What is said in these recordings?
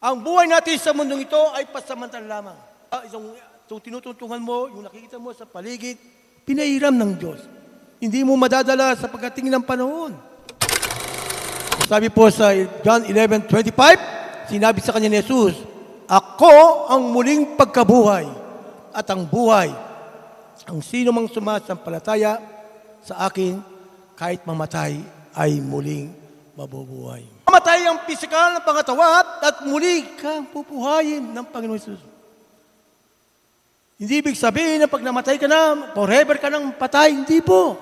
Ang buhay natin sa mundong ito ay pasamantala lamang. Itong tinutuntungan mo, yung nakikita mo sa paligid, pinahiram ng Diyos. Hindi mo madadala sa pagdating ng panahon. Sabi po sa John 11:25, sinabi sa kanya ni Jesus, "Ako ang muling pagkabuhay at ang buhay. Ang sino mang sumasampalataya sa akin, kahit mamatay, ay muling mabubuhay." Mamatay ang pisikal ng pangatawan at muli kang pupuhayin ng Panginoon Jesus. Hindi ibig sabihin na pag namatay ka na, forever ka nang patay. Hindi po.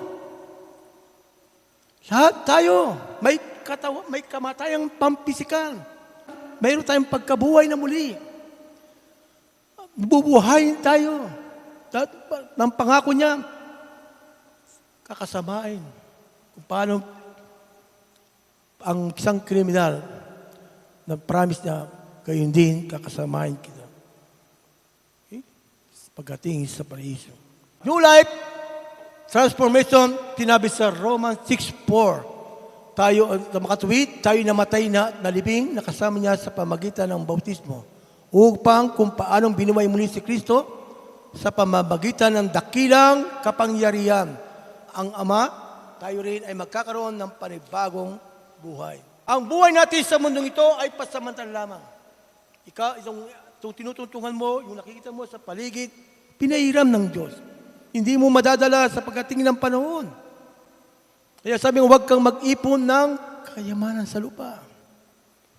Lahat tayo, may kamatayang pampisikal. Mayroon tayong pagkabuhay na muli. Bubuhayin tayo. Ng pangako niya, kakasamain. Kung paano ang isang kriminal nag-promise niya, gayon din kakasamahin kita. Okay? Pagdating sa paraiso. New life, transformation, tinabi sa Romans 6:4. Tayo na makatuwid, tayo namatay na nalibing, nakasama niya sa pamagitan ng bautismo. Upang kung paanong binuhay muli si Kristo sa pamamagitan ng dakilang kapangyarihan. Ang Ama, tayo rin ay magkakaroon ng panibagong buhay. Ang buhay natin sa mundong ito ay pasamantala lamang. Itong tinutuntungan mo, yung nakikita mo sa paligid, pinahiram ng Diyos. Hindi mo madadala sa pagdating ng panahon. Kaya sabi nga, huwag kang mag-ipon ng kayamanan sa lupa.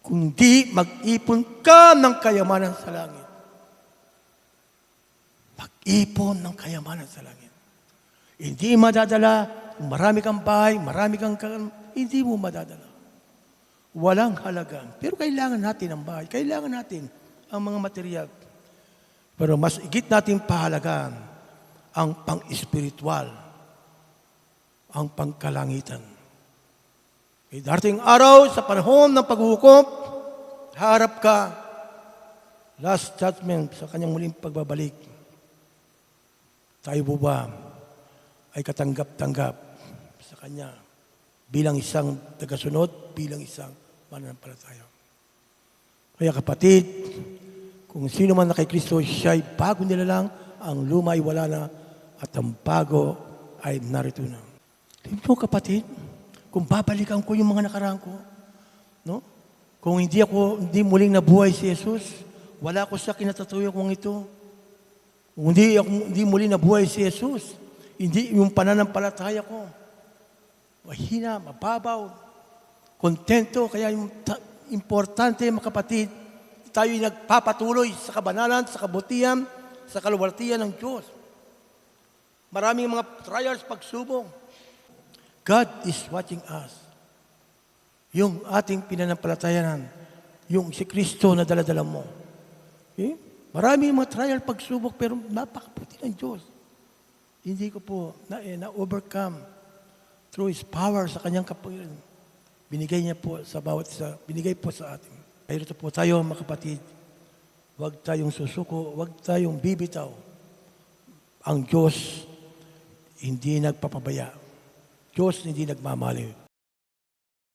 Kundi mag-ipon ka ng kayamanan sa langit. Mag-ipon ng kayamanan sa langit. Hindi madadala, kung marami kang bahay, marami kang hindi mo madadala. Walang halaga. Pero kailangan natin ang bahay. Kailangan natin ang mga material. Pero mas igit natin pahalagaan ang pang-espiritual, ang pangkalangitan. Okay, darating araw sa panahon ng paghuhukom, harap ka, last judgment sa kanyang muling pagbabalik. Tayo po ba ay katanggap-tanggap sa kanya bilang isang tagasunod, bilang isang mananampalataya. Kaya kapatid, kung sino man na kay Kristo, siya ay bago nilalang, ang luma ay wala na, at ang bago ay narito na. Ito kapatid, kung babalikan ko yung mga nakaraan ko, no? Kung hindi muling nabuhay si Jesus, wala ko sa kinatatuyo kong ito. Kung hindi muling nabuhay si Jesus, hindi yung pananampalataya ko, mahina, mababaw, kontento. Kaya yung importante, mga kapatid, tayo ay nagpapatuloy sa kabanalan, sa kabutihan, sa kaluwalhatian ng Diyos. Maraming mga trials, pagsubok. God is watching us. Yung ating pinanampalatayanan, yung si Kristo na daladala mo. Okay? Maraming mga trial, pagsubok, pero napakabuti ng Diyos. Hindi ko po na-overcome through His power sa kanyang kapangyarihan. Binigay niya po sa bawat isa, binigay po sa atin. Pero ito po tayo, mga kapatid, huwag tayong susuko, huwag tayong bibitaw. Ang Diyos hindi nagpapabaya. Diyos hindi nagmamali.